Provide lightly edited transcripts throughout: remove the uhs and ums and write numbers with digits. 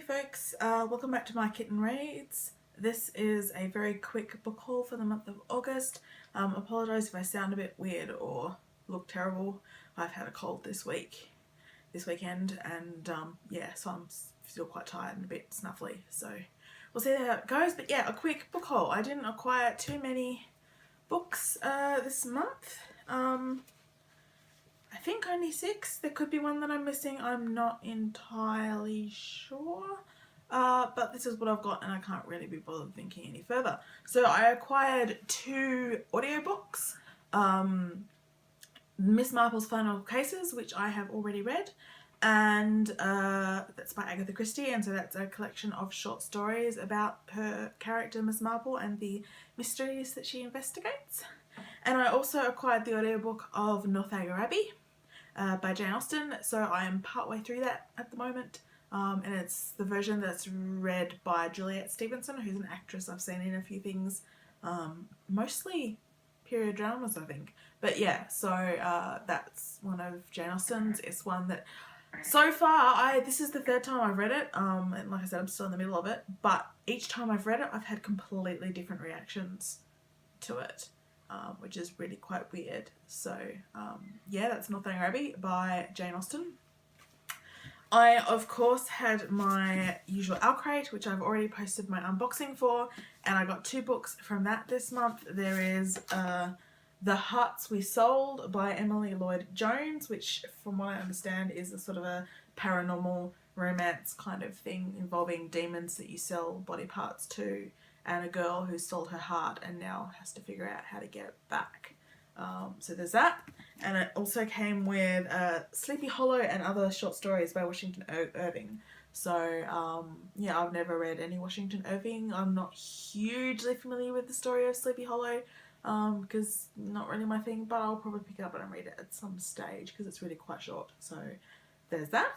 folks, welcome back to my Kitten Reads. This is a very quick book haul for the month of August. Apologise if I sound a bit weird or look terrible. I've had a cold this weekend, and yeah, so I'm still quite tired and a bit snuffly, so we'll see how it goes. But yeah, a quick book haul. I didn't acquire too many books this month. I think only 6. There could be one that I'm missing. I'm not entirely sure. But this is what I've got and I can't really be bothered thinking any further. So I acquired 2 audiobooks. Miss Marple's Final Cases, which I have already read. And that's by Agatha Christie, and so that's a collection of short stories about her character Miss Marple and the mysteries that she investigates. And I also acquired the audiobook of Northanger Abbey by Jane Austen, so I am partway through that at the moment, and it's the version that's read by Juliet Stevenson, who's an actress I've seen in a few things, mostly period dramas I think, but yeah, so that's one of Jane Austen's. It's one that so far, this is the 3rd time I've read it, and like I said, I'm still in the middle of it, but each time I've read it I've had completely different reactions to it. Which is really quite weird. So yeah, that's Northanger Abbey by Jane Austen. I of course had my usual Crate, which I've already posted my unboxing for, and I got 2 books from that this month. There is The Hearts We Sold by Emily Lloyd-Jones, which from what I understand is a sort of a paranormal romance kind of thing involving demons that you sell body parts to, and a girl who sold her heart and now has to figure out how to get it back. So there's that. And it also came with Sleepy Hollow and Other Short Stories by Washington Irving. So yeah, I've never read any Washington Irving. I'm not hugely familiar with the story of Sleepy Hollow because not really my thing, but I'll probably pick it up and read it at some stage because it's really quite short. So there's that.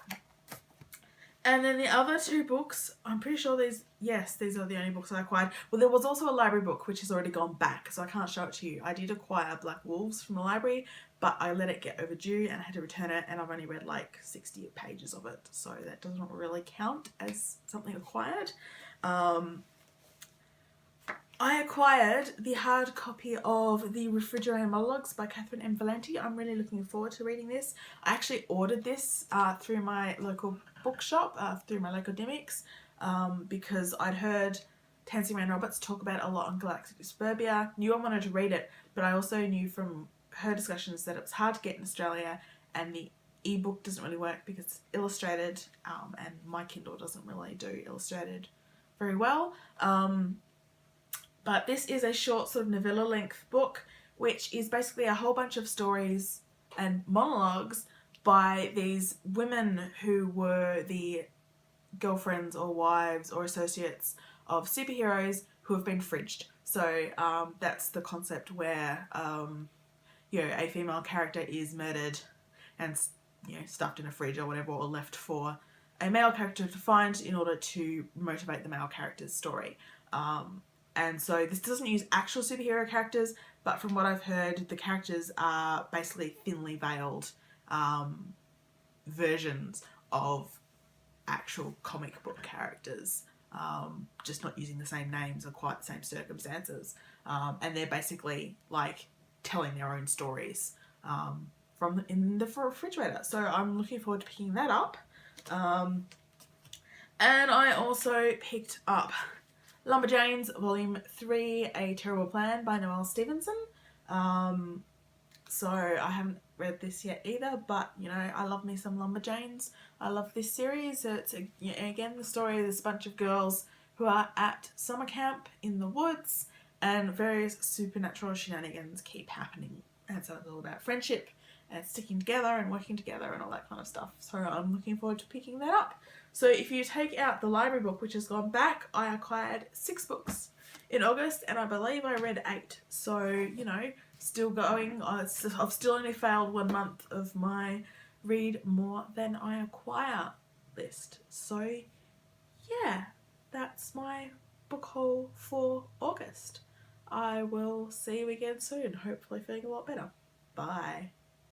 And then the other 2 books, I'm pretty sure these are the only books I acquired. Well, there was also a library book which has already gone back, so I can't show it to you. I did acquire Black Wolves from the library, but I let it get overdue and I had to return it, and I've only read like 60 pages of it, so that doesn't really count as something acquired. I acquired the hard copy of The Refrigerator Monologues by Catherynne and Valente. I'm really looking forward to reading this. I actually ordered this through my local bookshop, through my local Dimmicks, because I'd heard Tansy Rand Roberts talk about it a lot on Galactic Suburbia. Knew I wanted to read it, but I also knew from her discussions that it was hard to get in Australia, and the ebook doesn't really work because it's illustrated, and my Kindle doesn't really do illustrated very well. But this is a short sort of novella length book, which is basically a whole bunch of stories and monologues by these women who were the girlfriends or wives or associates of superheroes who have been fridged. So that's the concept where you know, a female character is murdered and, you know, stuffed in a fridge or whatever, or left for a male character to find in order to motivate the male character's story. And so this doesn't use actual superhero characters, but from what I've heard, the characters are basically thinly veiled versions of actual comic book characters, just not using the same names or quite the same circumstances. And they're basically like telling their own stories from in the refrigerator. So I'm looking forward to picking that up. And I also picked up Lumberjanes Volume 3, A Terrible Plan by Noelle Stevenson. So I haven't read this yet either, but you know, I love me some Lumberjanes. I love this series. It's again the story of this bunch of girls who are at summer camp in the woods, and various supernatural shenanigans keep happening. And so it's all about friendship and sticking together and working together and all that kind of stuff. So I'm looking forward to picking that up. So if you take out the library book, which has gone back, I acquired 6 books in August, and I believe I read 8. So, you know, still going. I've still only failed 1 month of my read more than I acquire list. So yeah, that's my book haul for August. I will see you again soon, hopefully feeling a lot better. Bye.